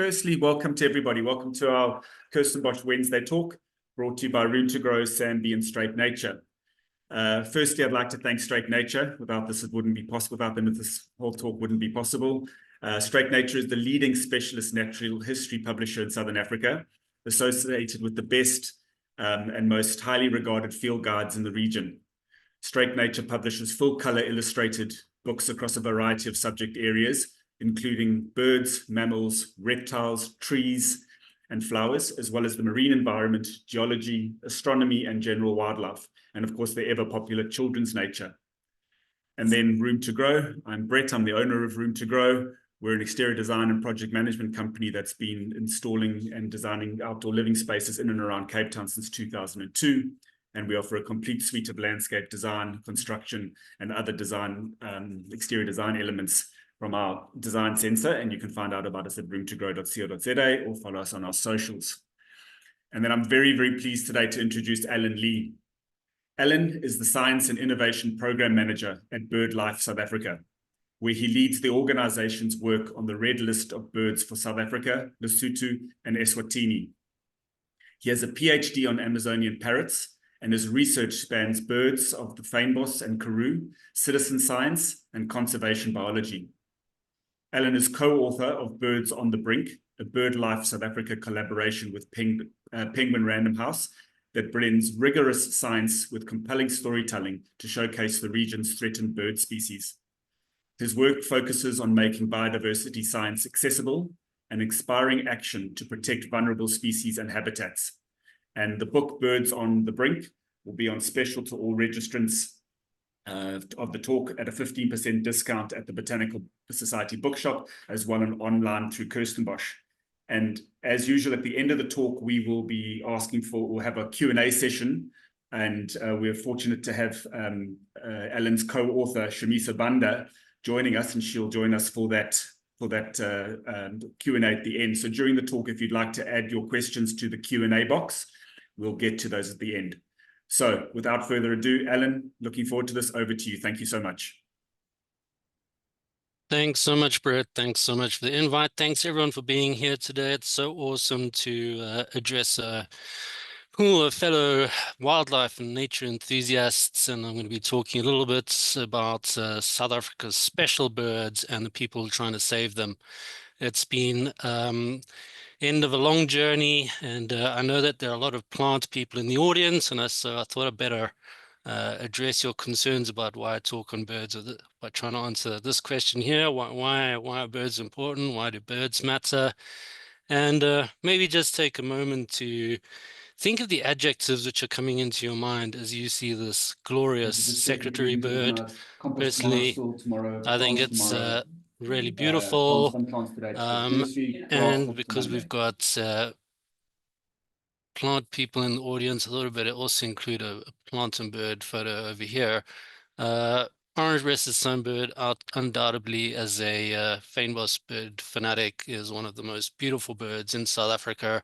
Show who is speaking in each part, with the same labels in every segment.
Speaker 1: Firstly, welcome to everybody. Welcome to our Kirstenbosch Wednesday talk, brought to you by Room to Grow, Sandy, and Straight Nature. Firstly, I'd like to thank Straight Nature. Without this, it wouldn't be possible. Without them, this whole talk wouldn't be possible. Straight Nature is the leading specialist natural history publisher in Southern Africa, associated with the best and most highly regarded field guides in the region. Straight Nature publishes full-color illustrated books across a variety of subject areas, including birds, mammals, reptiles, trees, and flowers, as well as the marine environment, geology, astronomy, and general wildlife, and of course, the ever-popular children's nature. And then Room to Grow. I'm Brett, I'm the owner of Room to Grow. We're an exterior design and project management company that's been installing and designing outdoor living spaces in and around Cape Town since 2002. And we offer a complete suite of landscape design, construction, and other design, exterior design elements from our design center. And you can find out about us at roomtogrow.co.za or follow us on our socials. And then I'm very, very pleased today to introduce Alan Lee. Alan is the Science and Innovation Program Manager at BirdLife South Africa, where he leads the organization's work on the red list of birds for South Africa, Lesotho and Eswatini. He has a PhD on Amazonian parrots, and his research spans birds of the fynbos and karoo, citizen science, and conservation biology. Alan is co-author of Birds on the Brink, a BirdLife South Africa collaboration with Penguin Random House that blends rigorous science with compelling storytelling to showcase the region's threatened bird species. His work focuses on making biodiversity science accessible and inspiring action to protect vulnerable species and habitats. And the book Birds on the Brink will be on special to all registrants of the talk at a 15% discount at the Botanical Society bookshop, as well as online through Kirstenbosch. And as usual, at the end of the talk, we will be asking for, we'll have a Q&A session. And we're fortunate to have Alan's co-author, Shamisa Banda, joining us, and she'll join us for that Q&A at the end. So during the talk, if you'd like to add your questions to the Q&A box, we'll get to those at the end. So without further ado, Alan, looking forward to this. Over to you. Thank you so much.
Speaker 2: Thanks so much, Brett. Thanks so much for the invite. Thanks everyone for being here today. It's so awesome to address a pool of fellow wildlife and nature enthusiasts. And I'm going to be talking a little bit about South Africa's special birds and the people trying to save them. It's been end of a long journey, and I know that there are a lot of plant people in the audience, and so I thought I'd better address your concerns about why I talk on birds, by trying to answer this question here: why are birds important? Why do birds matter? And maybe just take a moment to think of the adjectives which are coming into your mind as you see this glorious secretary bird. Personally, I think it's really beautiful, and because we've got plant people in the audience, a little bit, I also include a plant and bird photo over here. Orange-breasted sunbird, undoubtedly as a fynbos bird fanatic, is one of the most beautiful birds in South Africa.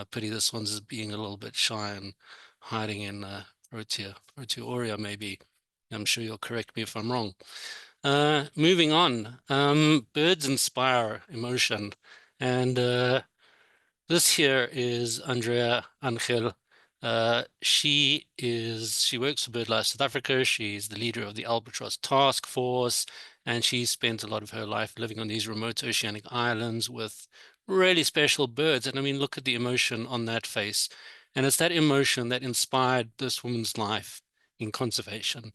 Speaker 2: Pity this one's being a little bit shy and hiding in Protea aurea, maybe. I'm sure you'll correct me if I'm wrong. Moving on, birds inspire emotion, and this here is Andrea Angel. She works for BirdLife South Africa. She's the leader of the Albatross Task Force, and she spent a lot of her life living on these remote oceanic islands with really special birds. And I mean, look at the emotion on that face. And it's that emotion that inspired this woman's life in conservation.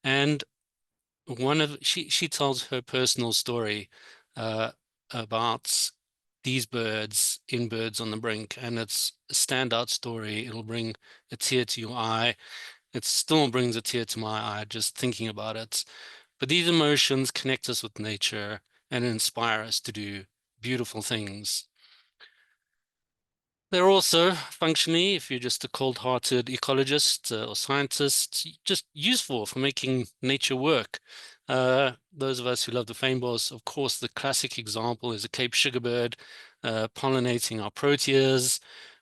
Speaker 2: And she tells her personal story about these birds in Birds on the Brink, and it's a standout story. It'll bring a tear to your eye. It still brings a tear to my eye just thinking about it. But these emotions connect us with nature and inspire us to do beautiful things. They're also functionally, if you're just a cold-hearted ecologist or scientist, just useful for making nature work. Those of us who love the fynbos, of course, the classic example is a Cape sugarbird pollinating our proteas,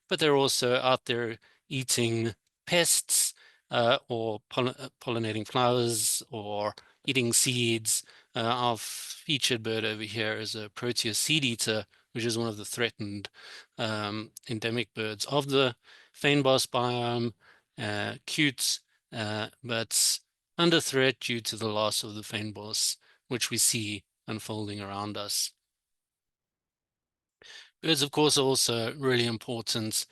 Speaker 2: but they're also out there eating pests or pollinating flowers or eating seeds. Our featured bird over here is a protea seed eater, which is one of the threatened endemic birds of the fynbos biome, cute, but under threat due to the loss of the fynbos, which we see unfolding around us. Birds, of course, are also really important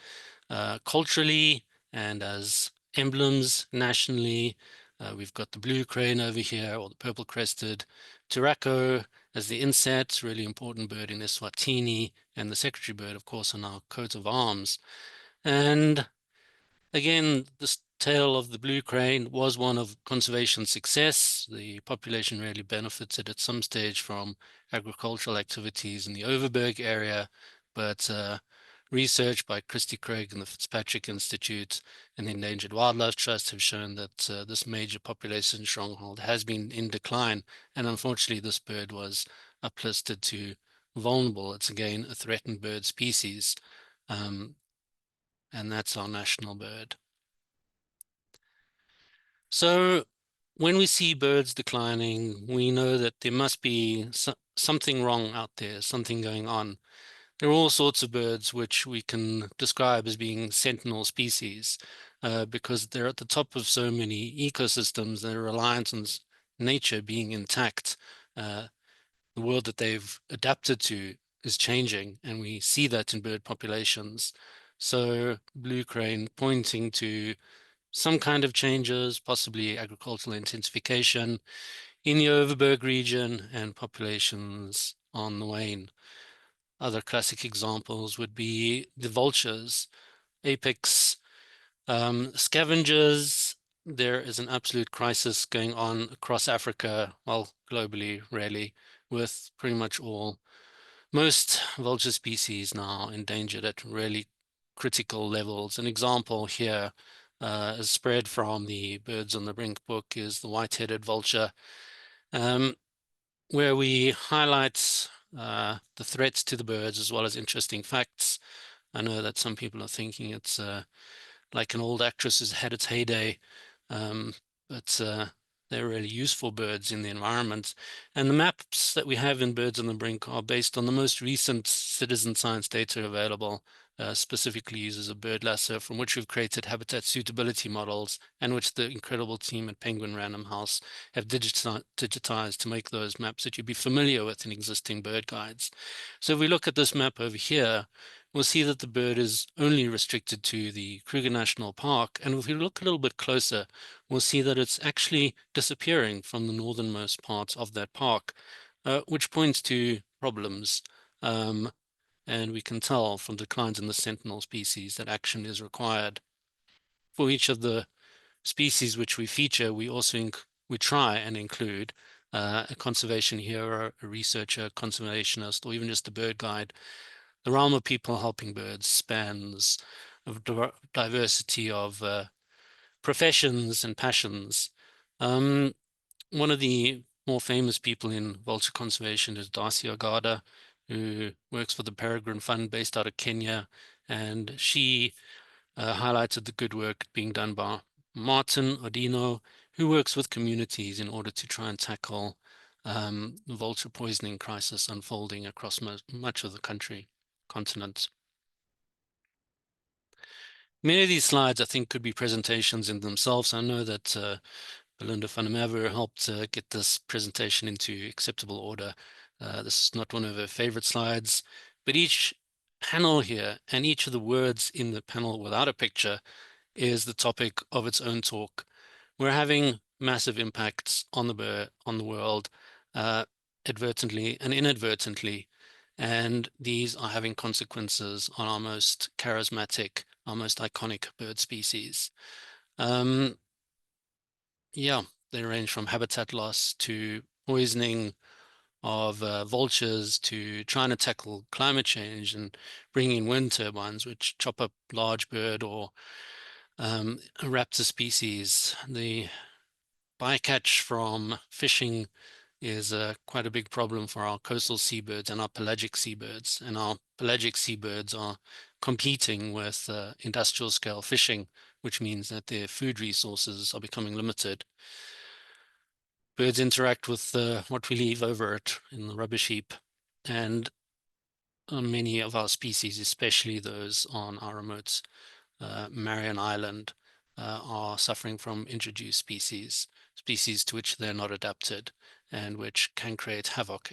Speaker 2: culturally and as emblems nationally. We've got the blue crane over here, or the purple-crested turaco as the inset, really important bird in Eswatini, and the secretary bird, of course, on our coat of arms. And again, this tale of the blue crane was one of conservation success. The population really benefited at some stage from agricultural activities in the Overberg area, but research by Christy Craig and the Fitzpatrick Institute and the Endangered Wildlife Trust have shown that this major population stronghold has been in decline, and unfortunately this bird was uplisted to vulnerable. It's again a threatened bird species, and that's our national bird. So when we see birds declining, we know that there must be something wrong out there, something going on. There are all sorts of birds which we can describe as being sentinel species because they're at the top of so many ecosystems. They're reliant on nature being intact. The world that they've adapted to is changing, and we see that in bird populations. So blue crane pointing to some kind of changes, possibly agricultural intensification in the Overberg region and populations on the wane. Other classic examples would be the vultures, apex scavengers. There is an absolute crisis going on across Africa, well, globally, really, with pretty much most vulture species now endangered at really critical levels. An example here is spread from the Birds on the Brink book is the white-headed vulture, where we highlight the threats to the birds as well as interesting facts. I know that some people are thinking it's like an old actress has had its heyday, but they're really useful birds in the environment. And the maps that we have in Birds on the Brink are based on the most recent citizen science data available, specifically uses a bird lasso from which we've created habitat suitability models and which the incredible team at Penguin Random House have digitized to make those maps that you'd be familiar with in existing bird guides. So if we look at this map over here, we'll see that the bird is only restricted to the Kruger National Park. And if we look a little bit closer, we'll see that it's actually disappearing from the northernmost parts of that park, which points to problems. And we can tell from declines in the sentinel species that action is required. For each of the species which we feature, we also we try and include a conservation hero, a researcher, conservationist, or even just a bird guide. The realm of people helping birds spans a diversity of professions and passions. One of the more famous people in vulture conservation is Darcy Ogada, who works for the Peregrine Fund based out of Kenya, and she highlighted the good work being done by Martin Odino, who works with communities in order to try and tackle the vulture poisoning crisis unfolding across much of the continent. Many of these slides, I think, could be presentations in themselves. I know that Belinda van der Merwe helped get this presentation into acceptable order. This is not one of her favorite slides, but each panel here and each of the words in the panel without a picture is the topic of its own talk. We're having massive impacts on the world, advertently and inadvertently, and these are having consequences on our most charismatic, our most iconic bird species. Yeah, they range from habitat loss to poisoning of vultures to trying to tackle climate change and bring in wind turbines, which chop up large bird or a raptor species. The bycatch from fishing is quite a big problem for our coastal seabirds and our pelagic seabirds. And our pelagic seabirds are competing with industrial scale fishing, which means that their food resources are becoming limited. Birds interact with what we leave over it in the rubbish heap. And many of our species, especially those on our remote Marion Island, are suffering from introduced species to which they're not adapted and which can create havoc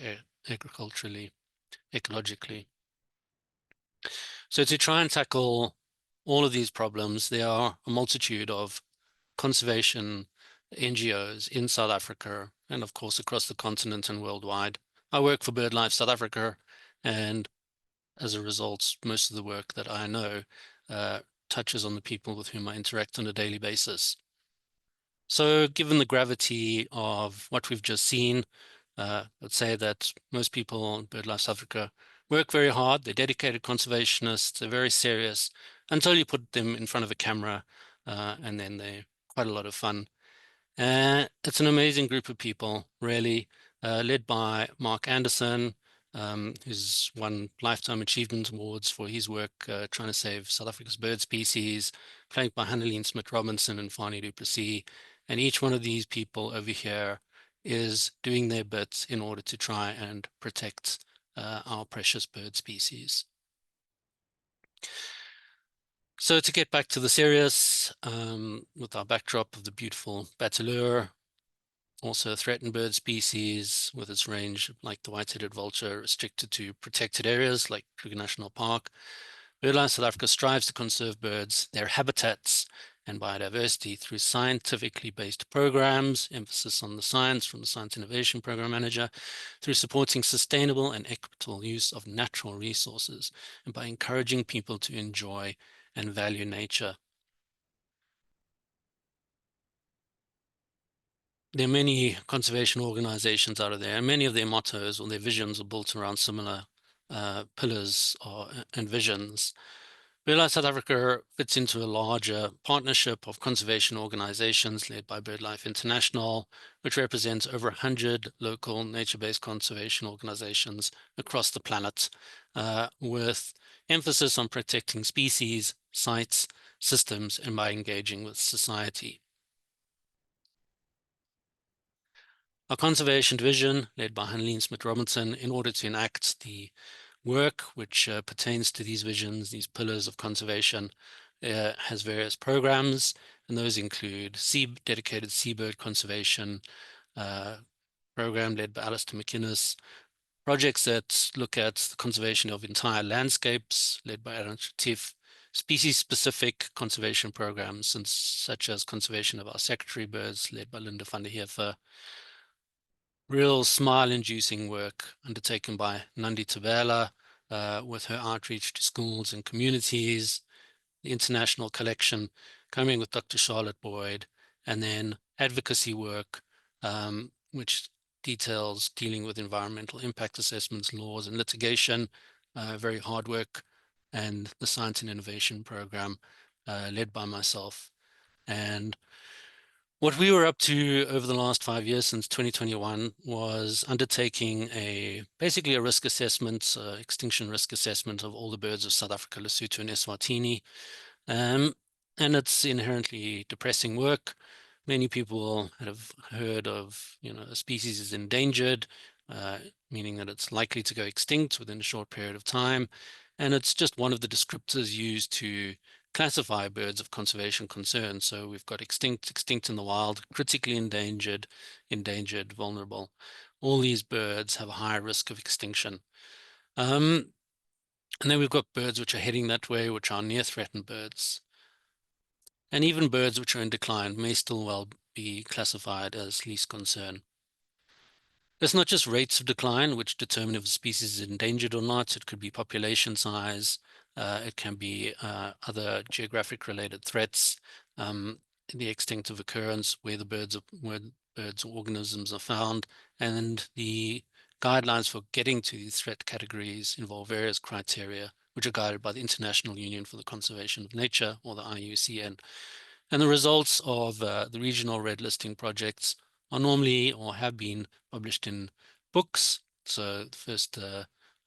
Speaker 2: agriculturally, ecologically. So to try and tackle all of these problems, there are a multitude of conservation NGOs in South Africa and of course across the continent and worldwide. I work for BirdLife South Africa, and as a result, most of the work that I know touches on the people with whom I interact on a daily basis. So given the gravity of what we've just seen, let's say that most people in BirdLife South Africa work very hard. They're dedicated conservationists. They're very serious until you put them in front of a camera, and then they're quite a lot of fun. It's an amazing group of people, really, led by Mark Anderson, who's won Lifetime Achievement Awards for his work trying to save South Africa's bird species, flanked by Hanneline Smith-Robinson and Fani du Plessis. And each one of these people over here is doing their bit in order to try and protect our precious bird species. So to get back to the serious, with our backdrop of the beautiful Bateleur, also a threatened bird species with its range, like the white-headed vulture, restricted to protected areas like Kruger National Park. BirdLife South Africa strives to conserve birds, their habitats, and biodiversity through scientifically based programs, emphasis on the science from the Science Innovation Program Manager, through supporting sustainable and equitable use of natural resources, and by encouraging people to enjoy and value nature. There are many conservation organizations out of there, and many of their mottos or their visions are built around similar pillars and visions. BirdLife South Africa fits into a larger partnership of conservation organizations led by BirdLife International, which represents over 100 local nature-based conservation organizations across the planet, with emphasis on protecting species, sites, systems, and by engaging with society. Our conservation division, led by Hanneline Smith-Robinson, in order to enact the work which pertains to these visions, these pillars of conservation, has various programs, and those include dedicated seabird conservation program led by Alistair McInnes, projects that look at the conservation of entire landscapes led by Aaron Chatif, species-specific conservation programs, such as conservation of our secretary birds led by Linda van der Heever, real smile-inducing work undertaken by Nandi Tabela with her outreach to schools and communities, the international collection coming with Dr. Charlotte Boyd, and then advocacy work, which details dealing with environmental impact assessments, laws, and litigation, very hard work, and the Science and Innovation Program led by myself. And what we were up to over the last 5 years since 2021 was undertaking basically a risk assessment, extinction risk assessment of all the birds of South Africa, Lesotho and Eswatini. And it's inherently depressing work. Many people have heard of, a species is endangered, meaning that it's likely to go extinct within a short period of time. And it's just one of the descriptors used to classify birds of conservation concern. So we've got extinct in the wild, critically endangered, vulnerable. All these birds have a high risk of extinction. And then we've got birds which are heading that way, which are near threatened birds. And even birds which are in decline may still well be classified as least concern. It's not just rates of decline which determine if a species is endangered or not. It could be population size. It can be other geographic related threats, the extent of occurrence, where birds or organisms are found, and the guidelines for getting to these threat categories involve various criteria, which are guided by the International Union for the Conservation of Nature, or the IUCN. And the results of the regional red listing projects are normally or have been published in books. So the first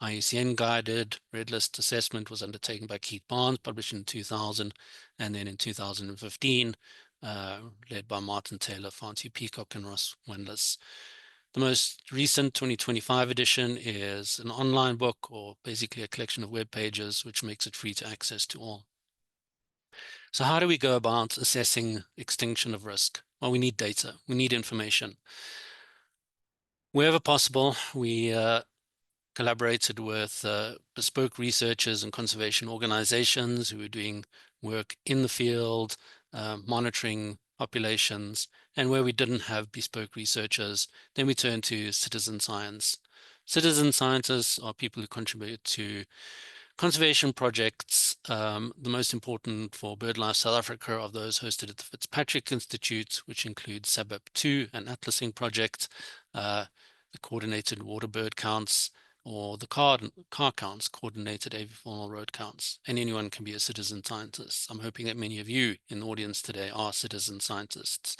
Speaker 2: IUCN guided red list assessment was undertaken by Keith Barnes, published in 2000, and then in 2015, led by Martin Taylor, Fanti Peacock, and Ross Wendlas. The most recent 2025 edition is an online book, or basically a collection of web pages, which makes it free to access to all. So how do we go about assessing extinction of risk? Well, we need data, we need information. Wherever possible, we collaborated with bespoke researchers and conservation organizations who were doing work in the field, monitoring populations. And where we didn't have bespoke researchers, then we turned to citizen science. Citizen scientists are people who contribute to conservation projects. The most important for BirdLife South Africa are those hosted at the Fitzpatrick Institute, which includes SABIP2, an atlasing project, the coordinated water bird counts, or the car counts, coordinated avifaunal road counts. And anyone can be a citizen scientist. I'm hoping that many of you in the audience today are citizen scientists.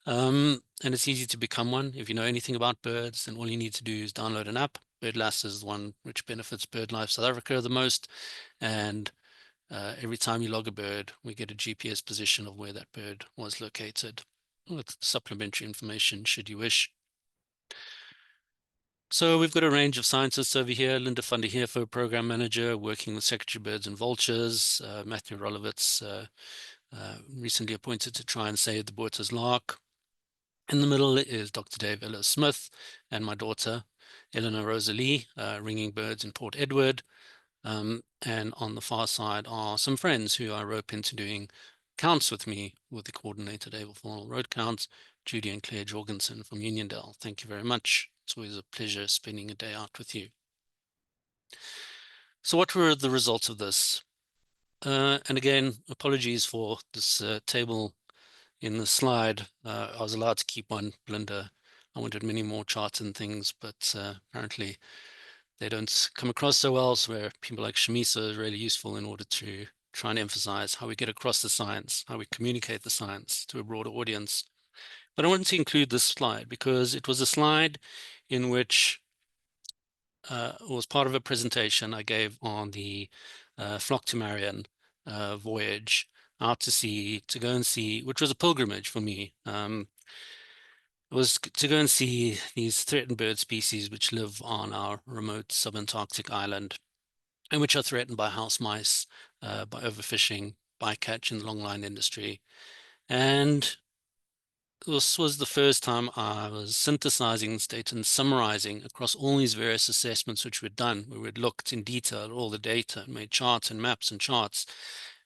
Speaker 2: And it's easy to become one. If you know anything about birds, then all you need to do is download an app. BirdLife is the one which benefits BirdLife South Africa the most. And every time you log a bird, we get a GPS position of where that bird was located with supplementary information should you wish. So we've got a range of scientists over here. Linda van der Heerfer, Program Manager, working with Secretary Birds and Vultures. Matthew Rolowitz, recently appointed to try and save the Botha's lark. In the middle is Dr. Dave Ellis-Smith and my daughter, Eleanor Rosalie, ringing birds in Port Edward. And on the far side are some friends who I rope into doing counts with me with the coordinated avifaunal road counts, Judy and Claire Jorgensen from Uniondale. Thank you very much. It's always a pleasure spending a day out with you. So what were the results of this? And again, apologies for this table in the slide. I was allowed to keep one, Linda. I wanted many more charts and things, but apparently they don't come across so well. So where people like Shamisa is really useful in order to try and emphasize how we get across the science, how we communicate the science to a broader audience. But I wanted to include this slide because it was a slide in which was part of a presentation I gave on the Flock to Marion voyage out to sea to go and see, which was a pilgrimage for me. It was to go and see these threatened bird species which live on our remote subantarctic island and which are threatened by house mice, by overfishing, bycatch in the longline industry. And this was the first time I was synthesizing this data and summarizing across all these various assessments which we'd done, where we'd looked in detail at all the data and made charts and maps and charts,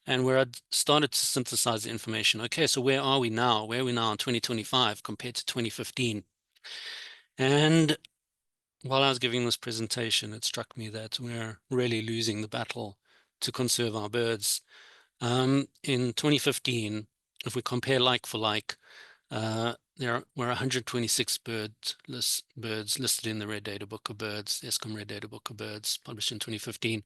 Speaker 2: and where I'd started to synthesize the information. Okay, so where are we now? Where are we now in 2025 compared to 2015? And while I was giving this presentation, it struck me that we're really losing the battle to conserve our birds. In 2015, if we compare like for like, there were 126 birds listed in the Red Data Book of Birds, the Eskom Red Data Book of Birds, published in 2015.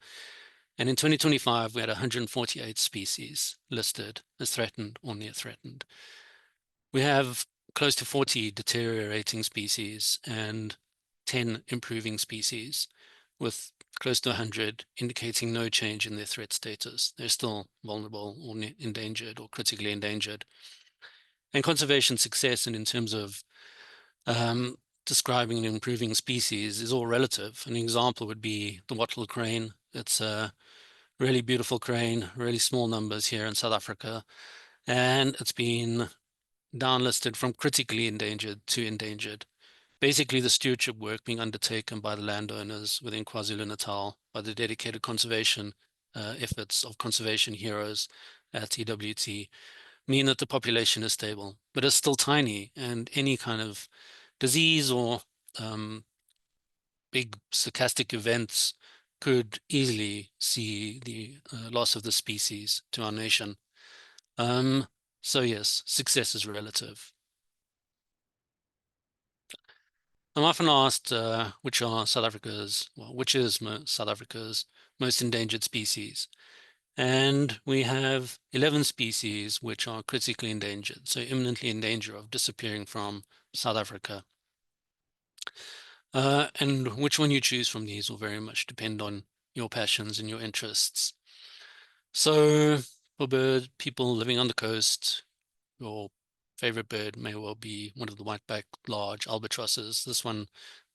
Speaker 2: And in 2025, we had 148 species listed as threatened or near threatened. We have close to 40 deteriorating species and 10 improving species, with close to 100 indicating no change in their threat status. They're still vulnerable or endangered or critically endangered. And conservation success, and in terms of describing an improving species, is all relative. An example would be the wattle crane. It's a really beautiful crane, really small numbers here in South Africa, and it's been downlisted from critically endangered to endangered. Basically, the stewardship work being undertaken by the landowners within KwaZulu-Natal, by the dedicated conservation efforts of conservation heroes at EWT, mean that the population is stable, but it's still tiny, and any kind of disease or big stochastic events could easily see the loss of the species to our nation. So yes, success is relative. I'm often asked which is South Africa's most endangered species. And we have 11 species which are critically endangered, so imminently in danger of disappearing from South Africa. And which one you choose from these will very much depend on your passions and your interests. So for bird people living on the coast, your favorite bird may well be one of the whiteback large albatrosses. This one,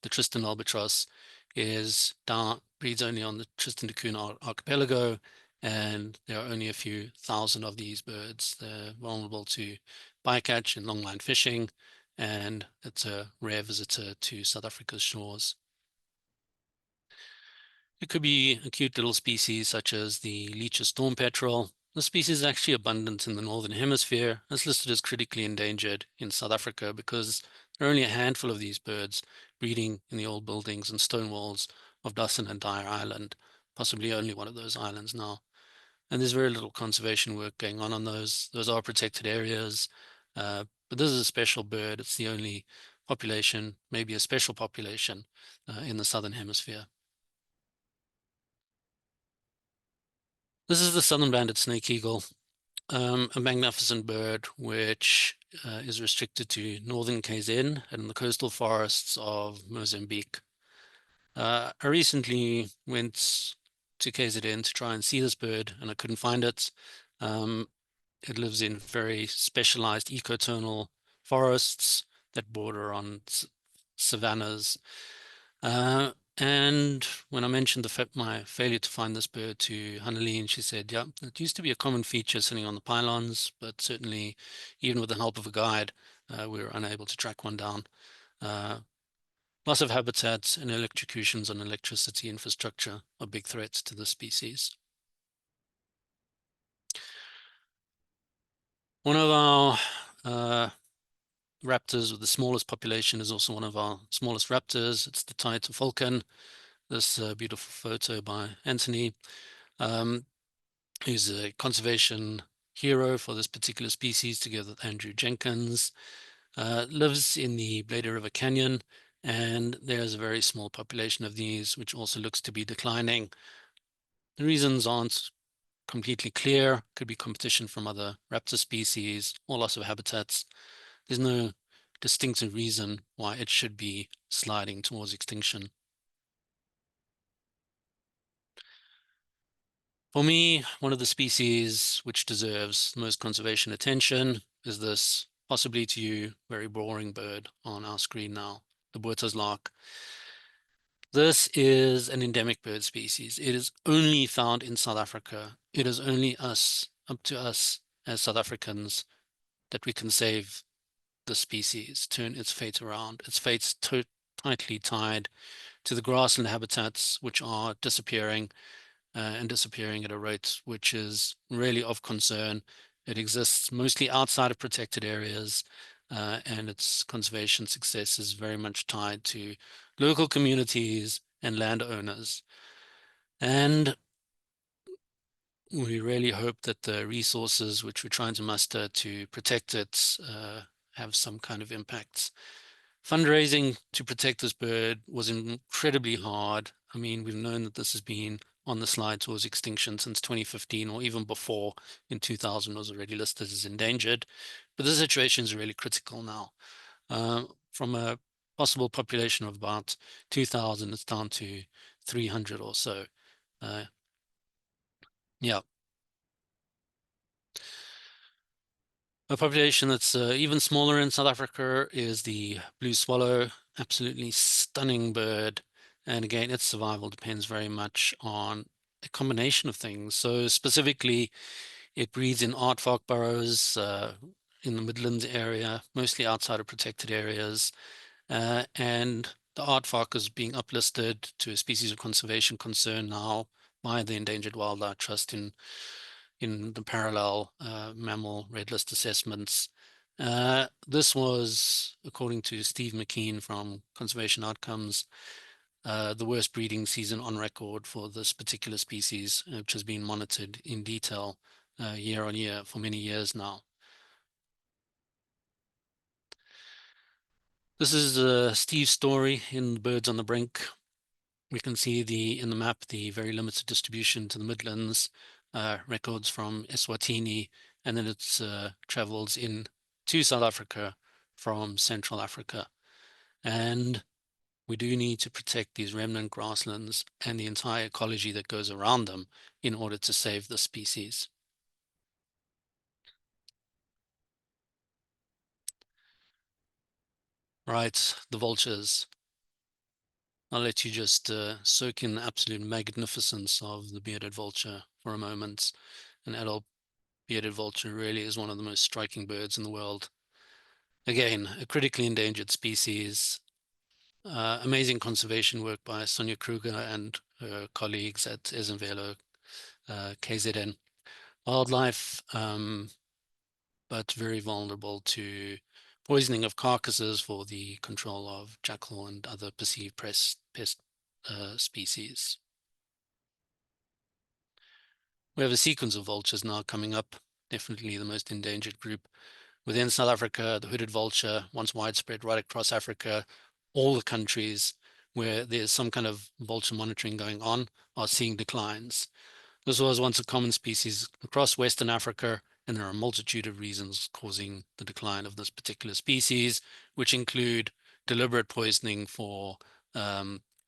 Speaker 2: the Tristan albatross, breeds only on the Tristan da Cunha archipelago, and there are only a few thousand of these birds. They're vulnerable to bycatch and longline fishing, and it's a rare visitor to South Africa's shores. It could be a cute little species such as the Leach's storm petrel. The species is actually abundant in the Northern Hemisphere. It's listed as critically endangered in South Africa because there are only a handful of these birds breeding in the old buildings and stone walls of Dustin and Dyer Island, possibly only one of those islands now. And there's very little conservation work going on those. Those are protected areas, but this is a special bird. It's the only population, maybe a special population, in the Southern Hemisphere. This is the southern banded snake eagle, a magnificent bird which is restricted to northern KZN and the coastal forests of Mozambique. I recently went to KZN to try and see this bird, and I couldn't find it. It lives in very specialized ecotonal forests that border on savannas. And when I mentioned my failure to find this bird to Hanneline, she said, yeah, it used to be a common feature sitting on the pylons, but certainly even with the help of a guide, we were unable to track one down. Loss of habitats and electrocutions on electricity infrastructure are big threats to the species. One of our raptors with the smallest population is also one of our smallest raptors. It's the Taita falcon. This beautiful photo by Anthony, who's a conservation hero for this particular species, together with Andrew Jenkins. Lives in the Bladder River Canyon, and there's a very small population of these, which also looks to be declining. The reasons aren't completely clear. Could be competition from other raptor species or loss of habitats. There's no distinctive reason why it should be sliding towards extinction. For me, one of the species which deserves the most conservation attention is this, possibly to you, very boring bird on our screen now, the Botterslark. This is an endemic bird species. It is only found in South Africa. It is only up to us as South Africans that we can save the species, turn its fate around. Its fate's tightly tied to the grassland habitats, which are disappearing, and disappearing at a rate which is really of concern. It exists mostly outside of protected areas, and its conservation success is very much tied to local communities and landowners. And we really hope that the resources which we're trying to muster to protect it have some kind of impacts. Fundraising to protect this bird was incredibly hard. I mean, we've known that this has been on the slide towards extinction since 2015, or even before. In 2000 was already listed as endangered, but the situation is really critical now. From a possible population of about 2,000, it's down to 300 or so. Yeah. A population that's even smaller in South Africa is the blue swallow, absolutely stunning bird. And again, its survival depends very much on a combination of things. So specifically, it breeds in aardvark burrows in the Midlands area, mostly outside of protected areas. And the aardvark is being uplisted to a species of conservation concern now by the Endangered Wildlife Trust in the parallel mammal red list assessments. This was, according to Steve McKean from Conservation Outcomes, the worst breeding season on record for this particular species, which has been monitored in detail year on year for many years now. This is Steve's story in Birds on the Brink. We can see in the map the very limited distribution to the Midlands, records from Eswatini, and then it travels in to South Africa from Central Africa. And we do need to protect these remnant grasslands and the entire ecology that goes around them in order to save the species. Right, the vultures. I'll let you just soak in the absolute magnificence of the bearded vulture for a moment. An adult bearded vulture really is one of the most striking birds in the world. Again, a critically endangered species. Amazing conservation work by Sonia Kruger and her colleagues at Ezenvelo, KZN. Wildlife, but very vulnerable to poisoning of carcasses for the control of jackal and other perceived pest species. We have a sequence of vultures now coming up, definitely the most endangered group. Within South Africa, the hooded vulture, once widespread right across Africa, all the countries where there's some kind of vulture monitoring going on are seeing declines. This was once a common species across Western Africa, and there are a multitude of reasons causing the decline of this particular species, which include deliberate poisoning for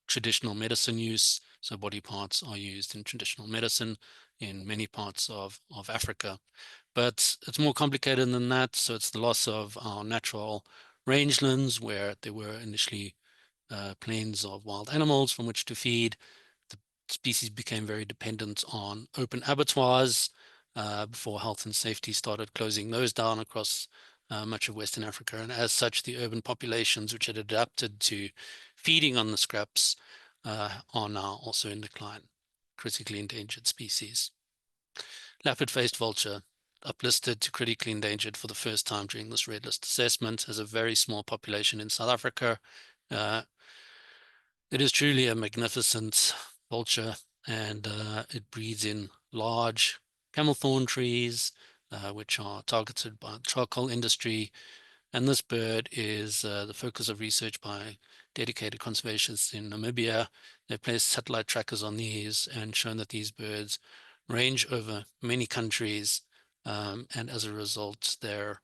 Speaker 2: traditional medicine use. So body parts are used in traditional medicine in many parts of Africa. But it's more complicated than that. So it's the loss of our natural rangelands where there were initially plains of wild animals from which to feed. The species became very dependent on open abattoirs before health and safety started closing those down across much of Western Africa. And as such, the urban populations which had adapted to feeding on the scraps are now also in decline, critically endangered species. Leopard-faced vulture, uplisted to critically endangered for the first time during this red list assessment, has a very small population in South Africa. It is truly a magnificent vulture, and it breeds in large camel thorn trees, which are targeted by the charcoal industry. And this bird is the focus of research by dedicated conservationists in Namibia. They've placed satellite trackers on these and shown that these birds range over many countries, and as a result, they're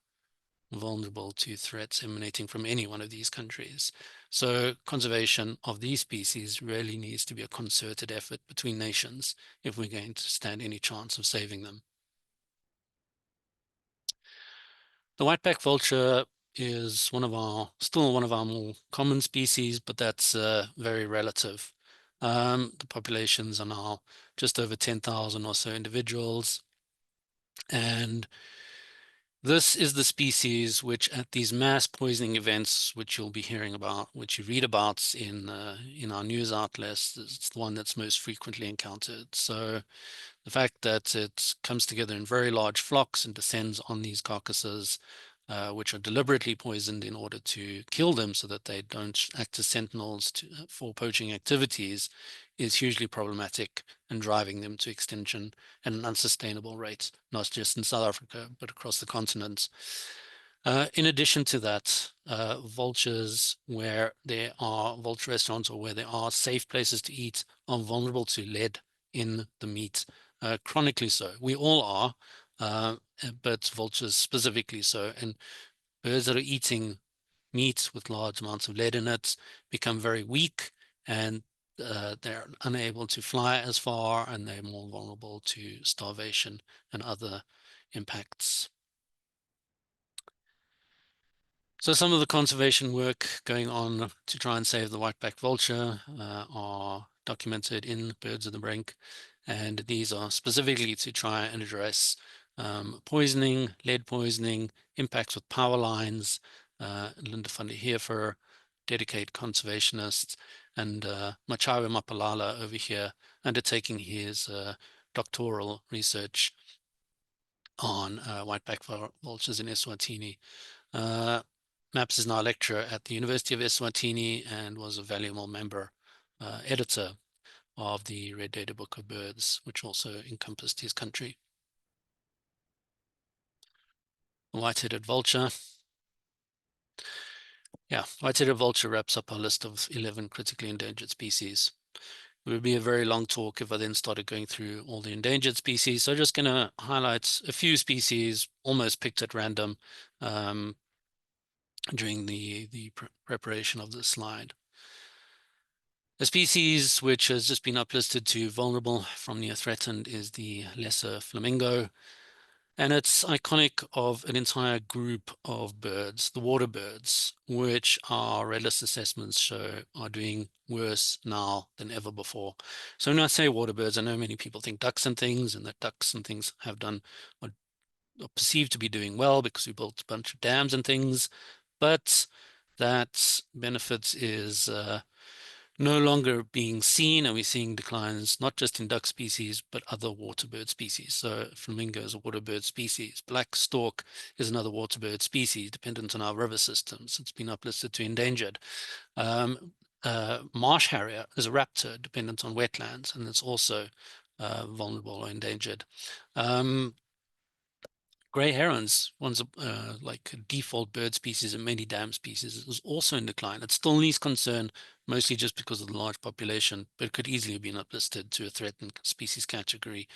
Speaker 2: vulnerable to threats emanating from any one of these countries. So conservation of these species really needs to be a concerted effort between nations if we're going to stand any chance of saving them. The whiteback vulture is still one of our more common species, but that's very relative. The populations are now just over 10,000 or so individuals, and this is the species which, at these mass poisoning events, which you'll be hearing about, which you read about in our news outlets, it's the one that's most frequently encountered. So the fact that it comes together in very large flocks and descends on these carcasses, which are deliberately poisoned in order to kill them so that they don't act as sentinels for poaching activities, is hugely problematic and driving them to extinction at an unsustainable rate, not just in South Africa, but across the continent. In addition to that, vultures where there are vulture restaurants or where there are safe places to eat are vulnerable to lead in the meat, chronically so. We all are, but vultures specifically so. And birds that are eating meat with large amounts of lead in it become very weak, and they're unable to fly as far, and they're more vulnerable to starvation and other impacts. So some of the conservation work going on to try and save the whiteback vulture are documented in Birds of the Brink, and these are specifically to try and address poisoning, lead poisoning, impacts with power lines. Linda van der Heever, dedicated conservationist, and Machawe Mapalala over here undertaking his doctoral research on whiteback vultures in Eswatini. Maps is now a lecturer at the University of Eswatini and was a valuable member, editor of the Red Data Book of Birds, which also encompassed his country. The white-headed vulture. Yeah, white-headed vulture wraps up our list of 11 critically endangered species. It would be a very long talk if I then started going through all the endangered species. So I'm just going to highlight a few species, almost picked at random, during the preparation of this slide. A species which has just been uplisted to vulnerable from near threatened is the lesser flamingo. And it's iconic of an entire group of birds, the water birds, which our red list assessments show are doing worse now than ever before. So when I say water birds, I know many people think ducks and things, and that ducks and things have done or are perceived to be doing well because we built a bunch of dams and things, but that benefit is no longer being seen, and we're seeing declines not just in duck species, but other water bird species. So flamingo is a water bird species. Black stork is another water bird species dependent on our river systems. It's been uplisted to endangered. Um, Marsh harrier is a raptor dependent on wetlands, and it's also vulnerable or endangered. Grey herons, one's like a default bird species and many dam species, is also in decline. It still needs concern, mostly just because of the large population, but it could easily have been uplisted to a threatened species category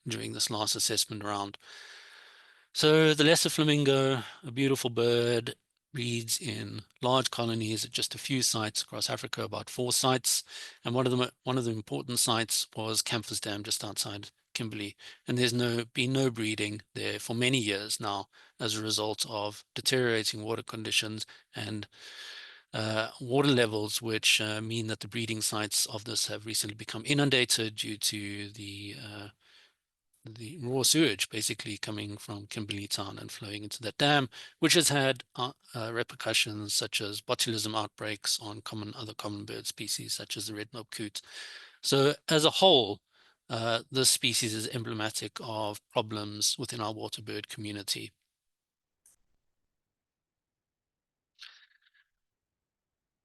Speaker 2: during this last assessment round. So the lesser flamingo, a beautiful bird, breeds in large colonies at just a few sites across Africa, about 4 sites. And one of the important sites was Camphor Dam just outside Kimberley. And there's been no breeding there for many years now as a result of deteriorating water conditions and water levels, which mean that the breeding sites of this have recently become inundated due to the raw sewage basically coming from Kimberley Town and flowing into that dam, which has had repercussions such as botulism outbreaks on other common bird species such as the red-knobbed coot. So as a whole, this species is emblematic of problems within our water bird community.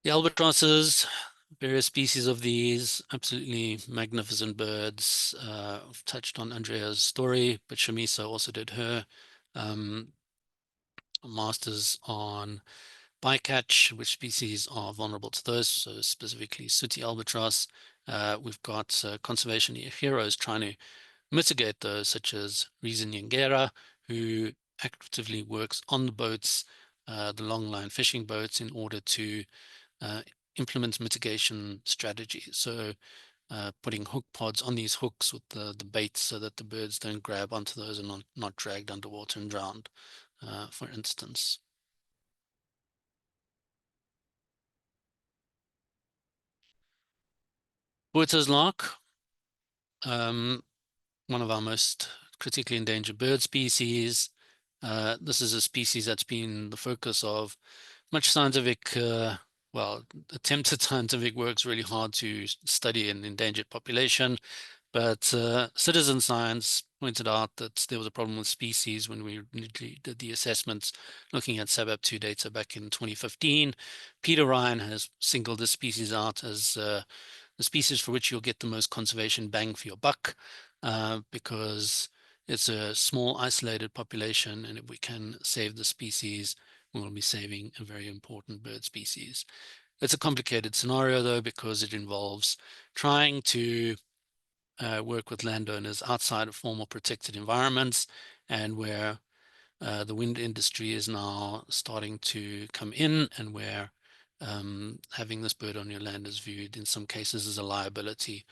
Speaker 2: The albatrosses, various species of these, absolutely magnificent birds. I've touched on Andrea's story, but Shamisa also did her. Masters on bycatch, which species are vulnerable to those, so specifically sooty albatross. We've got conservation heroes trying to mitigate those, such as Reason Nyingera, who actively works on the boats, the long line fishing boats, in order to uh, implement mitigation strategies. So putting hook pods on these hooks with the baits so that the birds don't grab onto those and not dragged underwater and drowned, for instance. Botha's lark, um, one of our most critically endangered bird species. This is a species that's been the focus of much scientific, well, attempted scientific work's really hard to study an endangered population. But citizen science pointed out that there was a problem with species when we did the assessments looking at SABAP2 data back in 2015. Peter Ryan has singled this species out as the species for which you'll get the most conservation bang for your buck, because it's a small isolated population, and if we can save the species, we will be saving a very important bird species. It's a complicated scenario though, because it involves trying to work with landowners outside of formal protected environments, and where the wind industry is now starting to come in, and where having this bird on your land is viewed in some cases as a liability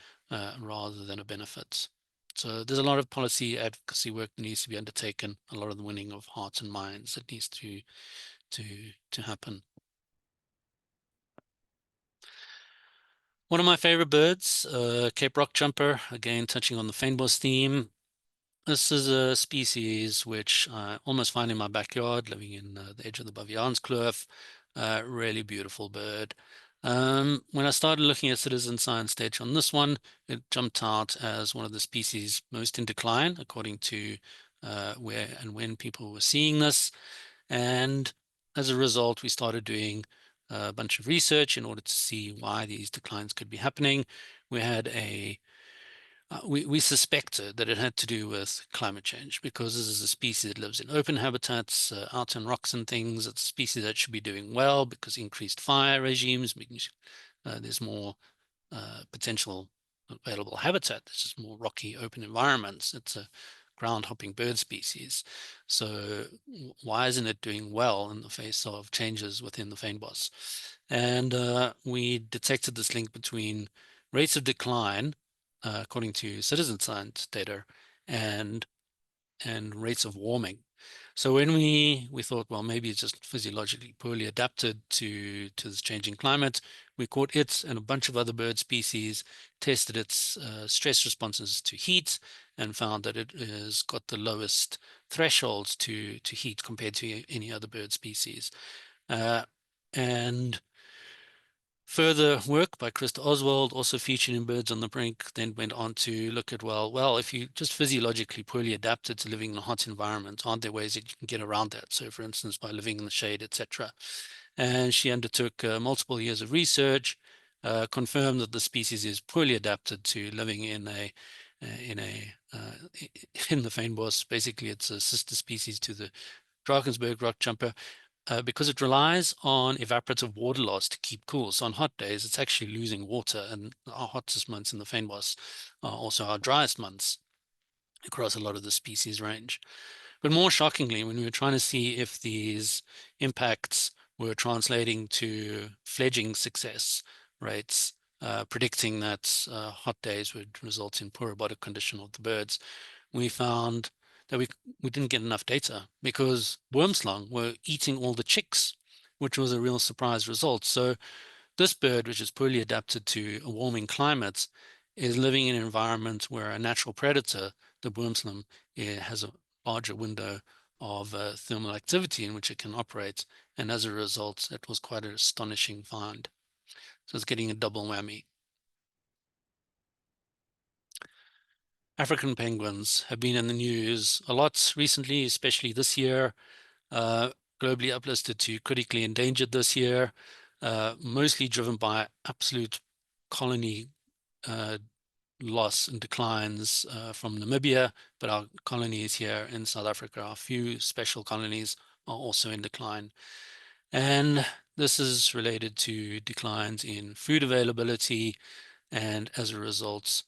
Speaker 2: rather than a benefit. So there's a lot of policy advocacy work that needs to be undertaken, a lot of the winning of hearts and minds that needs to happen. One of my favorite birds, Cape Rock Jumper, again touching on the fynbos theme. This is a species which I almost find in my backyard, living in the edge of the Baviaanskloof. Really beautiful bird. When I started looking at citizen science data on this one, it jumped out as one of the species most in decline, according to where and when people were seeing this. And as a result, we started doing a bunch of research in order to see why these declines could be happening. We had we suspected that it had to do with climate change, because this is a species that lives in open habitats, out in rocks and things. It's a species that should be doing well because increased fire regimes means there's more potential available habitat. There's just more rocky open environments. It's a ground hopping bird species. So why isn't it doing well in the face of changes within the fynbos? And we detected this link between rates of decline according to citizen science data, and and rates of warming. So when we thought, well, maybe it's just physiologically poorly adapted to this changing climate, we caught it and a bunch of other bird species, tested its stress responses to heat, and found that it has got the lowest thresholds to heat compared to any other bird species. And further work by Krista Oswald, also featured in Birds on the Brink, then went on to look at, well, if you just physiologically poorly adapted to living in a hot environment, aren't there ways that you can get around that? So, for instance, by living in the shade, etc. And she undertook multiple years of research, confirmed that the species is poorly adapted to living in in the fynbos. Basically, it's a sister species to the Drakensberg rock jumper, because it relies on evaporative water loss to keep cool. So on hot days, it's actually losing water, and our hottest months in the fynbos are also our driest months across a lot of the species range. But more shockingly, when we were trying to see if these impacts were translating to fledging success rates, predicting that hot days would result in poor robotic condition of the birds, we found that we didn't get enough data because wormslung were eating all the chicks, which was a real surprise result. So this bird, which is poorly adapted to a warming climate, is living in an environment where a natural predator, the wormslung, has a larger window of thermal activity in which it can operate. And as a result, it was quite an astonishing find. So it's getting a double whammy. African penguins have been in the news a lot recently, especially this year, globally uplisted to critically endangered this year, mostly driven by absolute colony loss and declines from Namibia, but our colonies here in South Africa, our few special colonies, are also in decline. And this is related to declines in food availability, and as a result,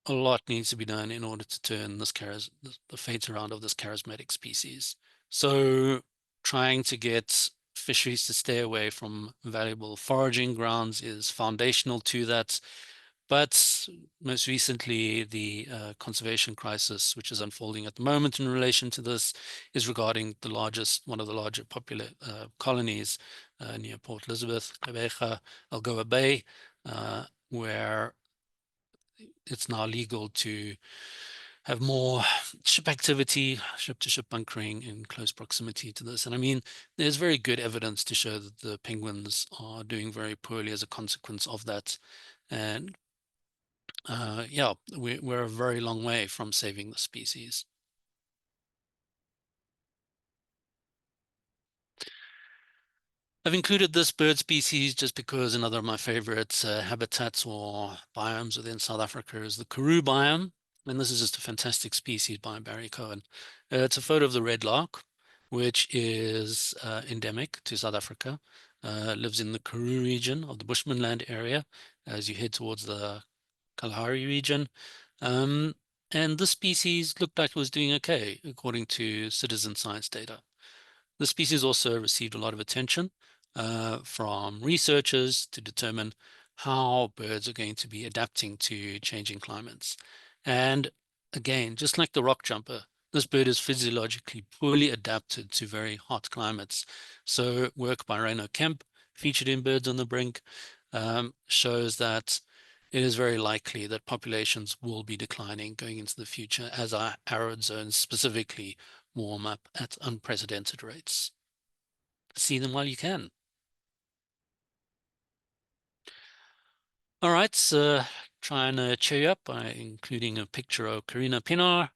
Speaker 2: a lot needs to be done in order to turn the fate around of this charismatic species. So trying to get fisheries to stay away from valuable foraging grounds is foundational to that. But most recently, the conservation crisis, which is unfolding at the moment in relation to this, is regarding one of the larger popular colonies near Port Elizabeth, Gqeberha, Algoa Bay, where it's now legal to have more ship activity, ship-to-ship bunkering in close proximity to this. And I mean, there's very good evidence to show that the penguins are doing very poorly as a consequence of that. And yeah, we're a very long way from saving the species. I've included this bird species just because another of my favorite habitats or biomes within South Africa is the Karoo biome. And this is just a fantastic species by Barry Cohen. It's a photo of the red lark, which is endemic to South Africa. Lives in the Karoo region of the Bushmanland area as you head towards the Kalahari region. And this species looked like it was doing okay, according to citizen science data. The species also received a lot of attention from researchers to determine how birds are going to be adapting to changing climates. And again, just like the rock jumper, this bird is physiologically poorly adapted to very hot climates. So work by Reino Kemp, featured in Birds on the Brink, shows that it is very likely that populations will be declining going into the future as our arid zones specifically warm up at unprecedented rates. See them while you can. All right, so try and cheer you up by including a picture of Karina Pinar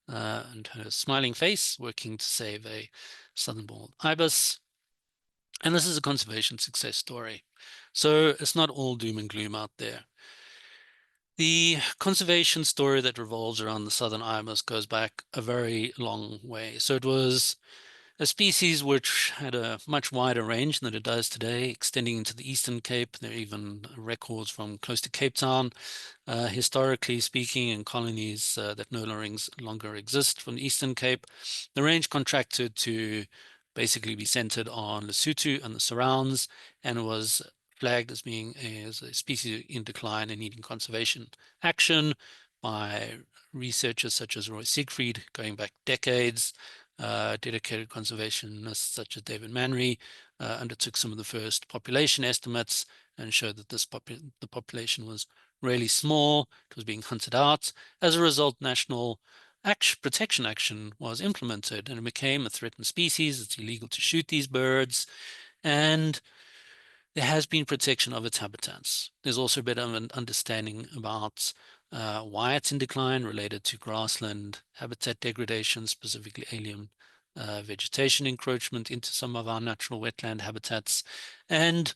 Speaker 2: and her smiling face working to save a southern bald ibis. And this is a conservation success story. So it's not all doom and gloom out there. The conservation story that revolves around the southern ibis goes back a very long way. So it was a species which had a much wider range than it does today, extending into the Eastern Cape. There are even records from close to Cape Town, historically speaking, in colonies that no longer exist from the Eastern Cape. The range contracted to basically be centered on Lesotho and the surrounds, and was flagged as being a species in decline and needing conservation action by researchers such as Roy Siegfried, going back decades, dedicated conservationists such as David Manry, undertook some of the first population estimates and showed that the population was really small. It was being hunted out. As a result, national protection action was implemented and it became a threatened species. It's illegal to shoot these birds, and there has been protection of its habitats. There's also a bit of an understanding about why it's in decline related to grassland habitat degradation, specifically alien vegetation encroachment into some of our natural wetland habitats. And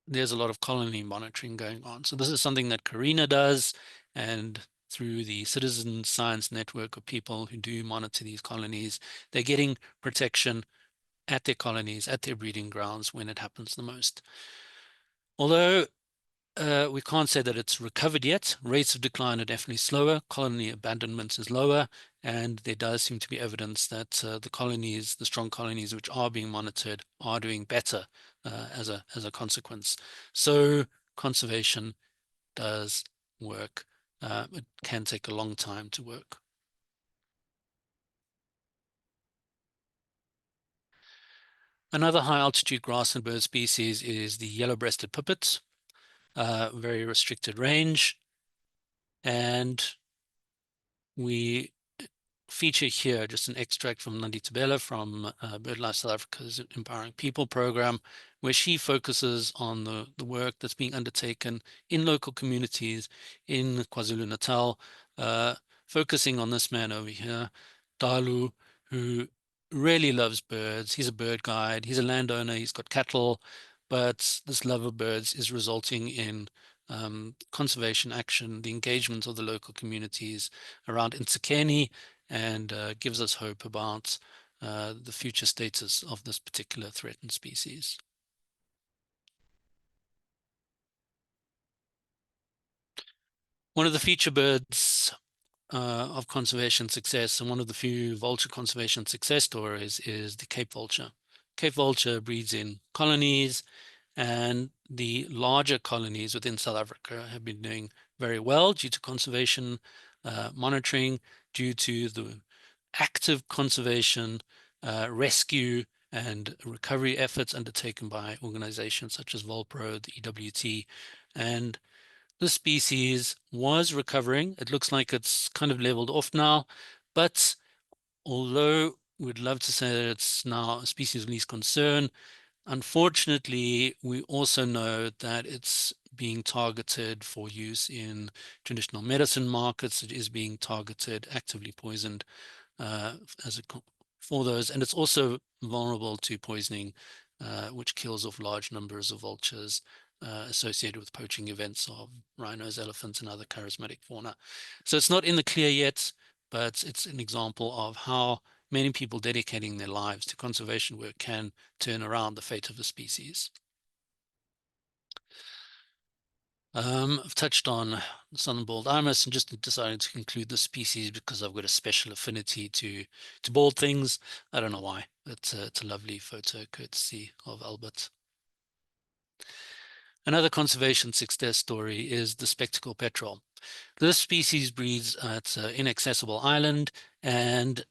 Speaker 2: there's a lot of colony monitoring going on. So this is something that Karina does, and through the citizen science network of people who do monitor these colonies, they're getting protection at their colonies, at their breeding grounds when it happens the most. Although we can't say that it's recovered yet, rates of decline are definitely slower, colony abandonment is lower, and there does seem to be evidence that the strong colonies which are being monitored are doing better as a consequence. So conservation does work. It can take a long time to work. Another high altitude grassland bird species is the yellow-breasted pipit, very restricted range. And we feature here just an extract from Nandi Tabela from BirdLife South Africa's Empowering People program, where she focuses on the work that's being undertaken in local communities in KwaZulu-Natal, focusing on this man over here, Dalu, who really loves birds. He's a bird guide, he's a landowner, he's got cattle, but this love of birds is resulting in conservation action, the engagement of the local communities around Nsekeni, and gives us hope about the future status of this particular threatened species. One of the feature birds of conservation success, and one of the few vulture conservation success stories, is the Cape vulture. Cape vulture breeds in colonies, and the larger colonies within South Africa have been doing very well due to conservation monitoring, due to the active conservation, rescue, and recovery efforts undertaken by organizations such as Volpro, the EWT, and the species was recovering. It looks like it's kind of leveled off now, but although we'd love to say that it's now a species of least concern, unfortunately, we also know that it's being targeted for use in traditional medicine markets. It is being targeted, actively poisoned for those, and it's also vulnerable to poisoning, which kills off large numbers of vultures associated with poaching events of rhinos, elephants, and other charismatic fauna. So it's not in the clear yet, but it's an example of how many people dedicating their lives to conservation work can turn around the fate of a species. I've touched on southern bald ibis and just decided to conclude the species because I've got a special affinity to bald things. I don't know why. It's a lovely photo courtesy of Albert. Another conservation success story is the spectacle petrel. This species breeds at Inaccessible Island, and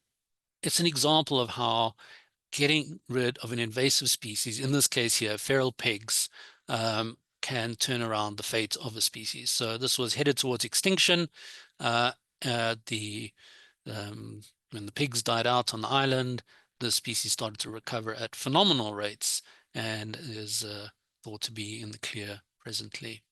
Speaker 2: it's an example of how getting rid of an invasive species, in this case here, feral pigs, can turn around the fate of a species. So this was headed towards extinction. When the pigs died out on the island, the species started to recover at phenomenal rates and is thought to be in the clear presently.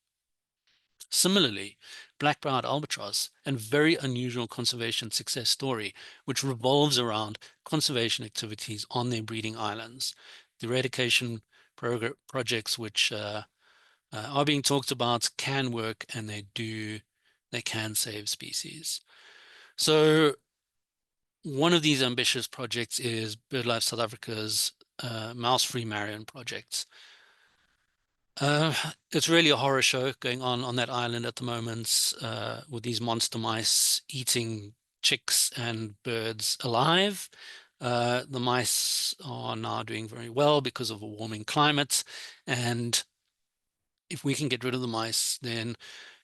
Speaker 2: Similarly, black-browed albatross, and very unusual conservation success story, which revolves around conservation activities on their breeding islands. The eradication projects which are being talked about can work, and they can save species. So one of these ambitious projects is BirdLife South Africa's mouse-free Marion project. It's really a horror show going on that island at the moment, with these monster mice eating chicks and birds alive. The mice are now doing very well because of a warming climate, and if we can get rid of the mice, then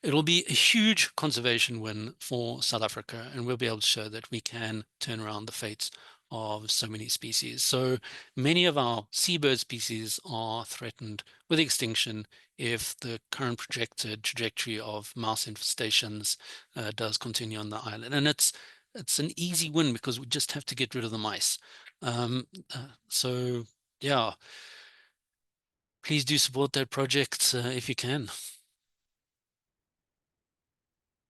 Speaker 2: It'll be a huge conservation win for South Africa, and we'll be able to show that we can turn around the fates of so many species. So many of our seabird species are threatened with extinction if the current projected trajectory of mouse infestations does continue on the island. And it's an easy win because we just have to get rid of the mice. So yeah, please do support that project if you can.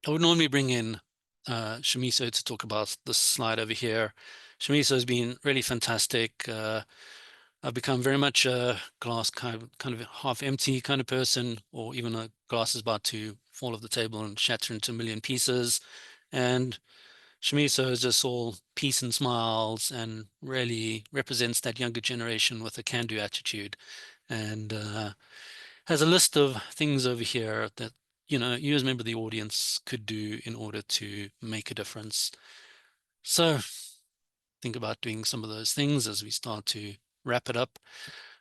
Speaker 2: I would normally bring in Shamiso to talk about this slide over here. Shamiso has been really fantastic. I've become very much a glass kind of half empty kind of person, or even a glass is about to fall off the table and shatter into a million pieces. And Shamiso is just all peace and smiles and really represents that younger generation with a can-do attitude. And has a list of things over here that, you know, you as a member of the audience could do in order to make a difference. So think about doing some of those things as we start to wrap it up.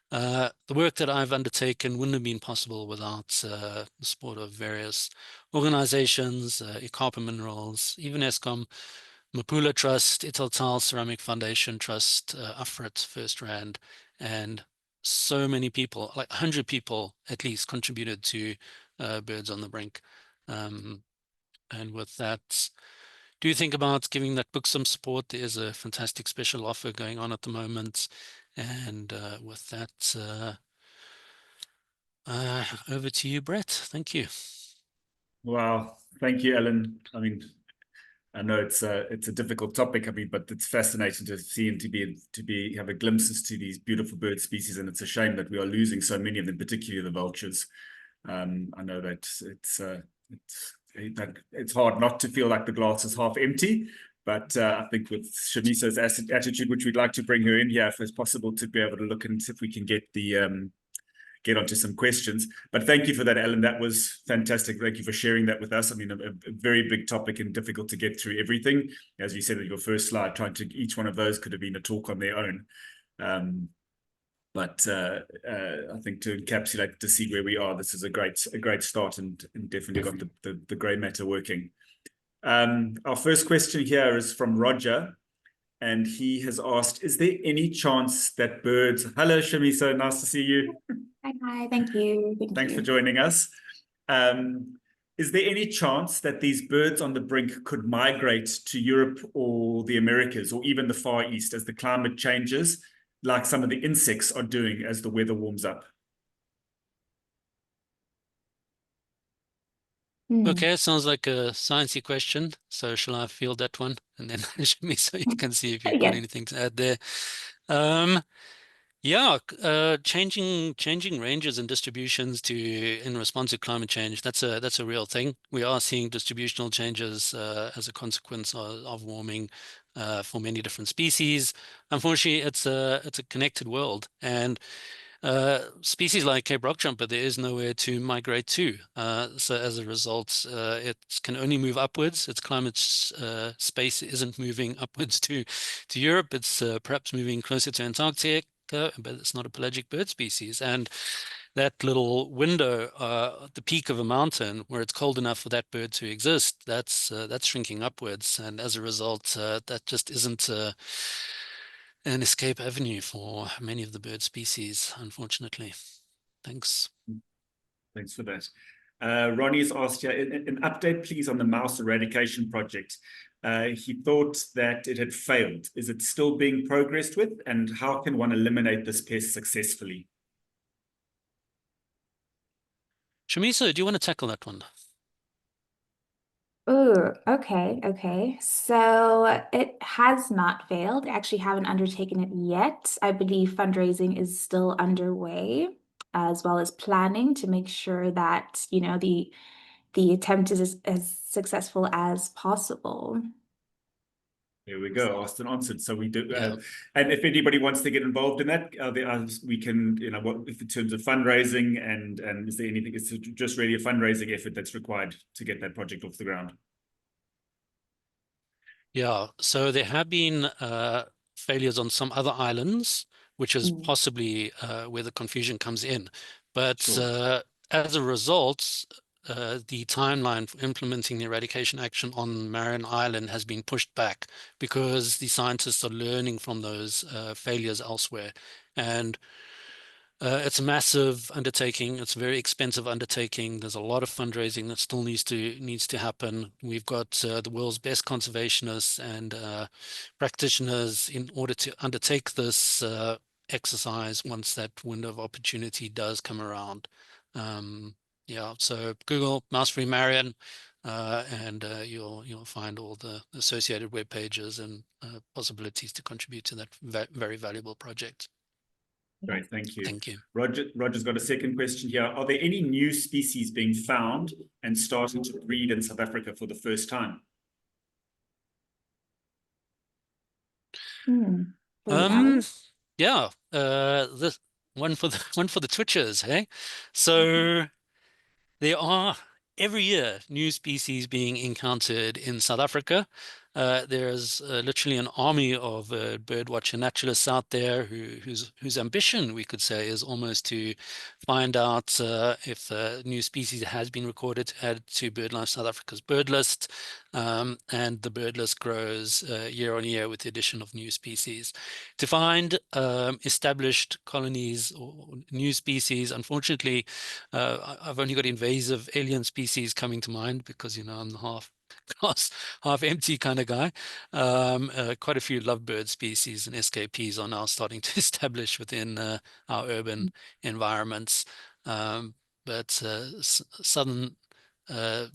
Speaker 2: The work that I've undertaken wouldn't have been possible without the support of various organizations, Ikapa Minerals, even Eskom, Mapula Trust, Italtal Ceramic Foundation Trust, Afrit First Rand, and so many people, like 100 people at least, contributed to Birds on the Brink. And with that, do think about giving that book some support. There is a fantastic special offer going on at the moment. And with that, over to you, Brett. Thank you.
Speaker 1: Wow, thank you, Ellen. I mean, I know it's a difficult topic. I mean, but it's fascinating to see and to have a glimpses to these beautiful bird species, and it's a shame that we are losing so many of them, particularly the vultures. I know that it's hard not to feel like the glass is half empty, but I think with Shamisa's attitude, which we'd like to bring her in here if it's possible to be able to look and see if we can get onto some questions. But thank you for that, Ellen. That was fantastic. Thank you for sharing that with us. I mean, a very big topic and difficult to get through everything. As you said in your first slide, each one of those could have been a talk on their own. But I think to encapsulate, to see where we are, this is a great start, and definitely got the grey matter working. Our first question here is from Roger, and he has asked, is there any chance that birds... Hello, Shamiso, nice to see you.
Speaker 3: Hi, thank you.
Speaker 1: Thanks for joining us. Is there any chance that these birds on the brink could migrate to Europe or the Americas or even the Far East as the climate changes, like some of the insects are doing as the weather warms up?
Speaker 2: Okay, sounds like a sciencey question. So shall I field that one and then me so you can see if you've got anything to add there? Yeah, changing ranges and distributions in response to climate change. That's a real thing. We are seeing distributional changes as a consequence of warming for many different species. Unfortunately, it's a connected world, and species like Cape rock jumper, there is nowhere to migrate to. So as a result, it can only move upwards. Its climate space isn't moving upwards to Europe. It's perhaps moving closer to Antarctica, but it's not a pelagic bird species. And that little window at the peak of a mountain where it's cold enough for that bird to exist, that's shrinking upwards. And as a result, that just isn't an escape avenue for many of the bird species, unfortunately. Thanks.
Speaker 1: Thanks for that. Ronnie's asked here, an update, please, on the mouse eradication project. He thought that it had failed. Is it still being progressed with? And how can one eliminate this pest successfully?
Speaker 2: Shamiso, do you want to tackle that one?
Speaker 3: Oh, okay. So it has not failed. I actually haven't undertaken it yet. I believe fundraising is still underway, as well as planning to make sure that, you know, the attempt is as successful as possible.
Speaker 1: There we go, asked and answered. So we do, and if anybody wants to get involved in that, we can, you know, what in terms of fundraising and is there anything? It's just really a fundraising effort that's required to get that project off the ground.
Speaker 2: Yeah, so there have been failures on some other islands, which is possibly where the confusion comes in. But as a result, the timeline for implementing the eradication action on Marion Island has been pushed back because the scientists are learning from those failures elsewhere. And it's a massive undertaking. It's a very expensive undertaking. There's a lot of fundraising that still needs to happen. We've got the world's best conservationists and practitioners in order to undertake this exercise once that window of opportunity does come around. Yeah, so Google mouse-free Marion, and you'll find all the associated web pages and possibilities to contribute to that very valuable project.
Speaker 1: Great, thank you.
Speaker 2: Thank you.
Speaker 1: Roger's got a second question here. Are there any new species being found and starting to breed in South Africa for the first time?
Speaker 2: Yeah, this one for the Twitchers, hey? So there are every year new species being encountered in South Africa. There's literally an army of birdwatcher naturalists out there whose ambition, we could say, is almost to find out if a new species has been recorded to add to BirdLife South Africa's bird list. And the bird list grows year on year with the addition of new species. To find established colonies or new species, unfortunately, I've only got invasive alien species coming to mind because, you know, I'm the half glass, half empty kind of guy. Quite a few lovebird species and escapees are now starting to establish within our urban environments. But southern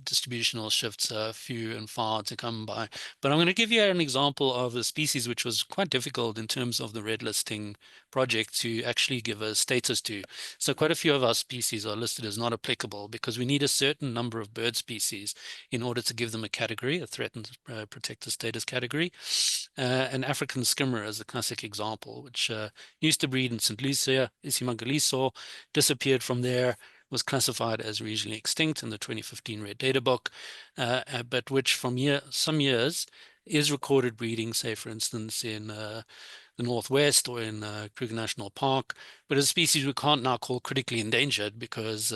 Speaker 2: distributional shifts are few and far to come by. But I'm going to give you an example of a species which was quite difficult in terms of the red listing project to actually give a status to. So quite a few of our species are listed as not applicable because we need a certain number of bird species in order to give them a category, a threatened protected status category. An African skimmer is a classic example, which used to breed in St. Lucia, Isimangaliso, disappeared from there, was classified as regionally extinct in the 2015 Red Data Book, but which from some years is recorded breeding, say, for instance, in the Northwest or in Kruger National Park, but a species we can't now call critically endangered because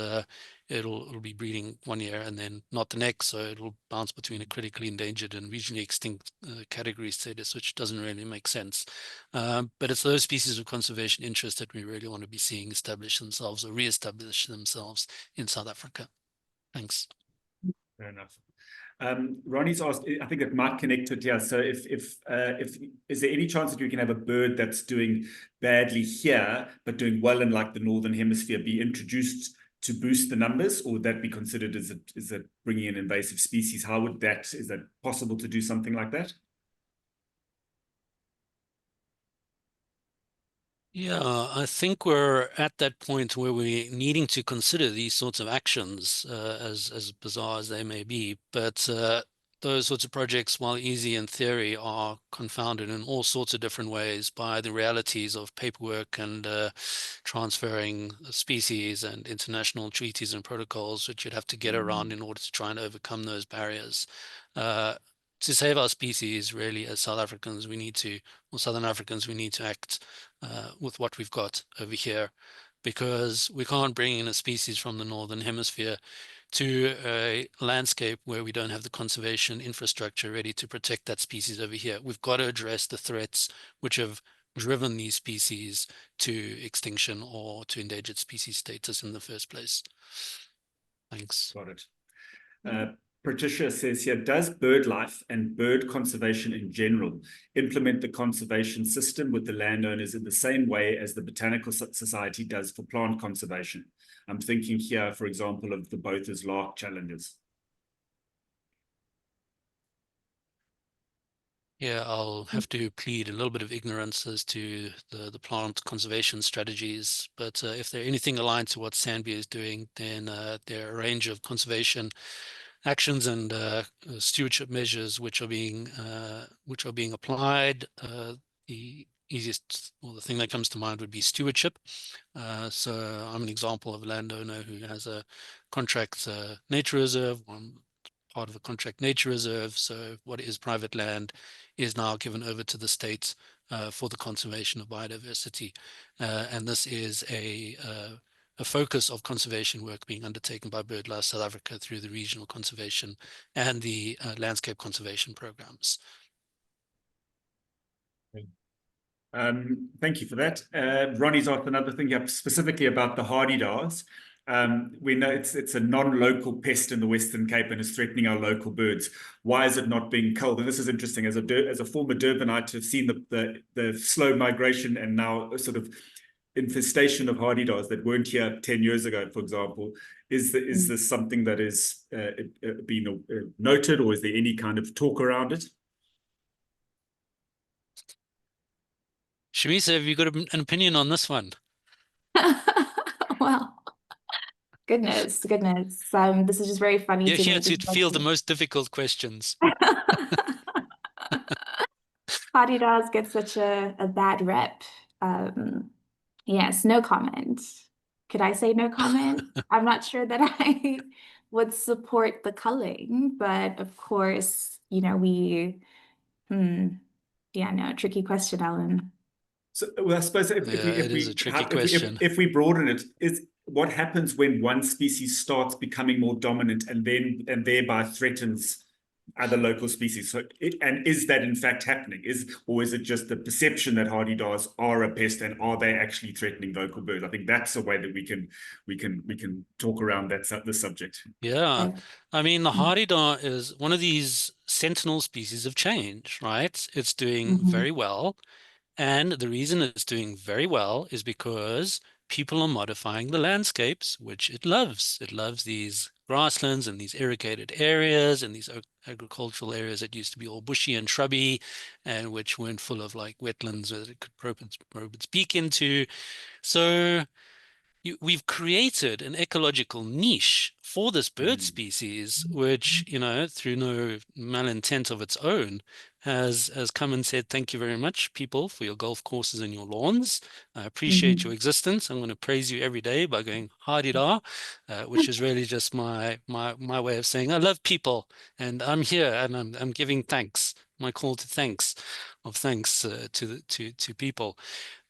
Speaker 2: it'll be breeding one year and then not the next, so it'll bounce between a critically endangered and regionally extinct category status, which doesn't really make sense. But it's those species of conservation interest that we really want to be seeing establish themselves or re-establish themselves in South Africa. Thanks.
Speaker 1: Fair enough. Ronnie's asked, I think it might connect to it here. So if is there any chance that you can have a bird that's doing badly here, but doing well in like the Northern Hemisphere be introduced to boost the numbers, or would that be considered as it bringing in invasive species? How would that, is that possible to do something like that?
Speaker 2: Yeah, I think we're at that point where we're needing to consider these sorts of actions, as bizarre as they may be. But those sorts of projects, while easy in theory, are confounded in all sorts of different ways by the realities of paperwork and transferring species and international treaties and protocols, which you'd have to get around in order to try and overcome those barriers. To save our species, really, as South Africans, we need to, or Southern Africans, we need to act with what we've got over here, because we can't bring in a species from the Northern Hemisphere to a landscape where we don't have the conservation infrastructure ready to protect that species over here. We've got to address the threats which have driven these species to extinction or to endangered species status in the first place. Thanks.
Speaker 1: Got it. Patricia says here, does BirdLife and bird conservation in general implement the conservation system with the landowners in the same way as the Botanical Society does for plant conservation? I'm thinking here, for example, of the Botha's lark challenges.
Speaker 2: Yeah, I'll have to plead a little bit of ignorance as to the plant conservation strategies, but if they're anything aligned to what Sanbia is doing, then there are a range of conservation actions and stewardship measures which are being applied. The easiest, or the thing that comes to mind would be stewardship. So I'm an example of a landowner who has a contract nature reserve, one part of a contract nature reserve. So what is private land is now given over to the state for the conservation of biodiversity. And this is a a focus of conservation work being undertaken by BirdLife South Africa through the regional conservation and the landscape conservation programs.
Speaker 1: Thank you for that. Ronnie's asked another thing here, specifically about the hardy-dars. We know it's a non-local pest in the Western Cape and is threatening our local birds. Why is it not being culled? And this is interesting. As a former Durbanite, to have seen the slow migration and now a sort of infestation of hardy-dars that weren't here 10 years ago, for example. Is this something that is been noted, or is there any kind of talk around it?
Speaker 2: Shamisa, have you got an opinion on this one?
Speaker 3: Well, goodness. This is just very funny
Speaker 2: You're
Speaker 3: to
Speaker 2: here
Speaker 3: me.
Speaker 2: to field the most difficult questions.
Speaker 3: Adidas get such a bad rep. Yes, no comment. Could I say no comment? I'm not sure that I would support the culling, but of course, yeah, no, tricky question, Alan.
Speaker 1: So, well, I suppose
Speaker 2: It is a tricky question.
Speaker 1: if we broaden it, is what happens when one species starts becoming more dominant and thereby threatens other local species? So, and is that in fact happening? Or is it just the perception that hardy-dars are a pest, and are they actually threatening local birds? I think that's a way that we can talk around the subject.
Speaker 2: Yeah,
Speaker 3: Okay.
Speaker 2: I mean, the hardy-dar is one of these sentinel species of change, right? It's doing very well. And the reason it's doing very well is because people are modifying the landscapes, which it loves. It loves these grasslands and these irrigated areas and these agricultural areas that used to be all bushy and shrubby and which weren't full of like wetlands that it could probe its beak into. So we've created an ecological niche for this bird species, which, through no malintent of its own, has come and said, thank you very much, people, for your golf courses and your lawns. I appreciate your existence. I'm going to praise you every day by going hardy-da, which is really just my way of saying I love people and I'm here and I'm giving thanks. My call to thanks to people.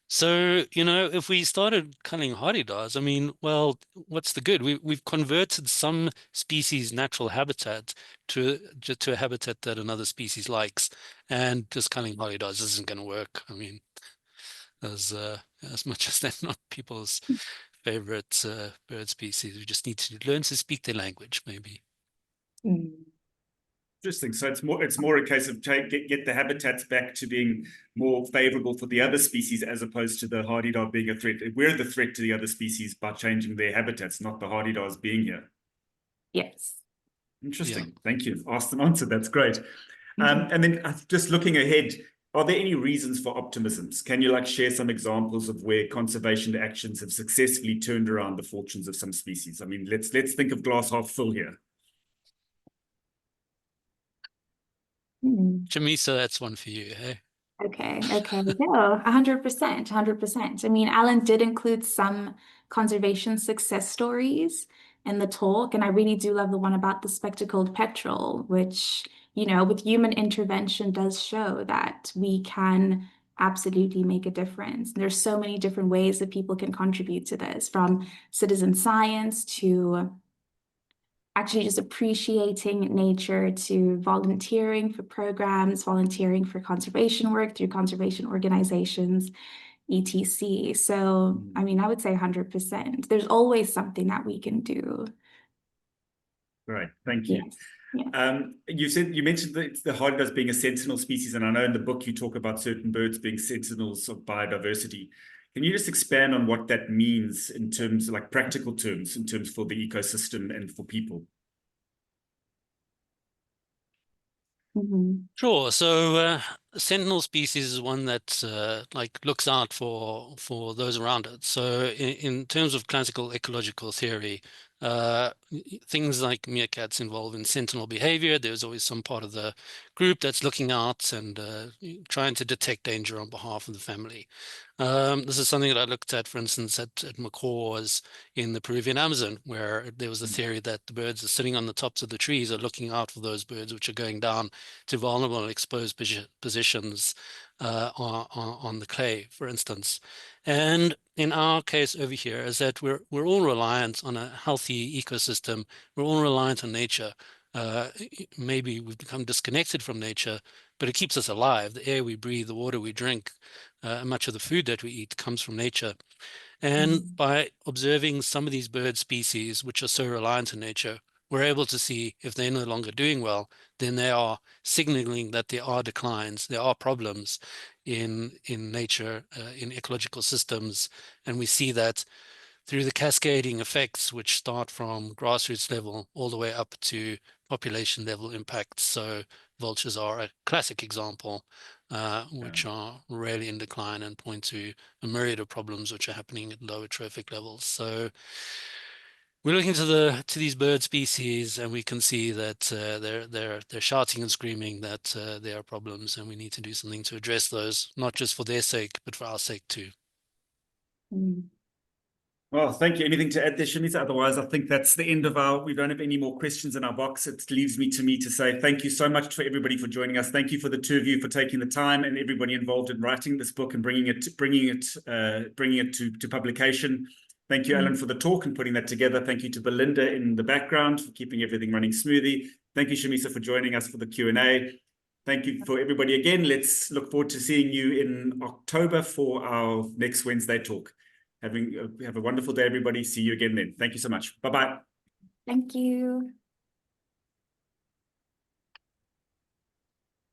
Speaker 2: So, if we started culling hardy-dars, I mean, well, what's the good? We've converted some species' natural habitat to a habitat that another species likes, and just culling hardy-dars isn't going to work. I mean, as much as they're not people's favorite bird species, we just need to learn to speak their language, maybe.
Speaker 1: Interesting. So it's more a case of get the habitats back to being more favorable for the other species, as opposed to the hardy-dar being a threat. We're the threat to the other species by changing their habitats, not the hardy-dars being here.
Speaker 3: Yes.
Speaker 1: Interesting.
Speaker 2: Yeah.
Speaker 1: Thank you. Asked and answered. That's great. And then just looking ahead, are there any reasons for optimisms? Can you share some examples of where conservation actions have successfully turned around the fortunes of some species? I mean, let's think of glass half full here.
Speaker 2: Shamisa, that's one for you, hey?
Speaker 3: Okay. No, 100%. I mean, Alan did include some conservation success stories in the talk, and I really do love the one about the spectacled petrel, which, with human intervention does show that we can absolutely make a difference. There's so many different ways that people can contribute to this, from citizen science to actually just appreciating nature, to volunteering for programs, volunteering for conservation work through conservation organizations, etc. So, I mean, I would say 100%. There's always something that we can do.
Speaker 1: Right. Thank you.
Speaker 3: Yes.
Speaker 1: You mentioned the hardy-dars being a sentinel species, and I know in the book you talk about certain birds being sentinels of biodiversity. Can you just expand on what that means in terms of practical terms, in terms for the ecosystem and for people?
Speaker 2: Sure. So sentinel species is one that looks out for those around it. So in terms of classical ecological theory, things like meerkats involved in sentinel behavior. There's always some part of the group that's looking out and trying to detect danger on behalf of the family. This is something that I looked at, for instance, at macaws in the Peruvian Amazon, where there was a theory that the birds are sitting on the tops of the trees are looking out for those birds which are going down to vulnerable and exposed positions on the clay, for instance. And in our case over here is that we're all reliant on a healthy ecosystem. We're all reliant on nature. Maybe we've become disconnected from nature, but it keeps us alive. The air we breathe, the water we drink, much of the food that we eat comes from nature. And by observing some of these bird species, which are so reliant on nature, we're able to see if they're no longer doing well, then they are signaling that there are declines, there are problems in nature, in ecological systems. And we see that through the cascading effects, which start from grassroots level all the way up to population level impacts. So vultures are a classic example, which are really in decline and point to a myriad of problems which are happening at lower trophic levels. So we're looking to these bird species, and we can see that they're shouting and screaming that there are problems, and we need to do something to address those, not just for their sake, but for our sake too.
Speaker 1: Well, thank you. Anything to add there, Shamisa? Otherwise, I think that's the end of we don't have any more questions in our box. It leaves me to say thank you so much for everybody for joining us. Thank you for the two of you for taking the time, and everybody involved in writing this book and bringing it to publication. Thank you, Alan, for the talk and putting that together. Thank you to Belinda in the background for keeping everything running smoothly. Thank you, Shamisa, for joining us for the Q&A. Thank you for everybody again. Let's look forward to seeing you in October for our next Wednesday talk. Have a wonderful day, everybody. See you again then. Thank you so much. Bye-bye.
Speaker 3: Thank you.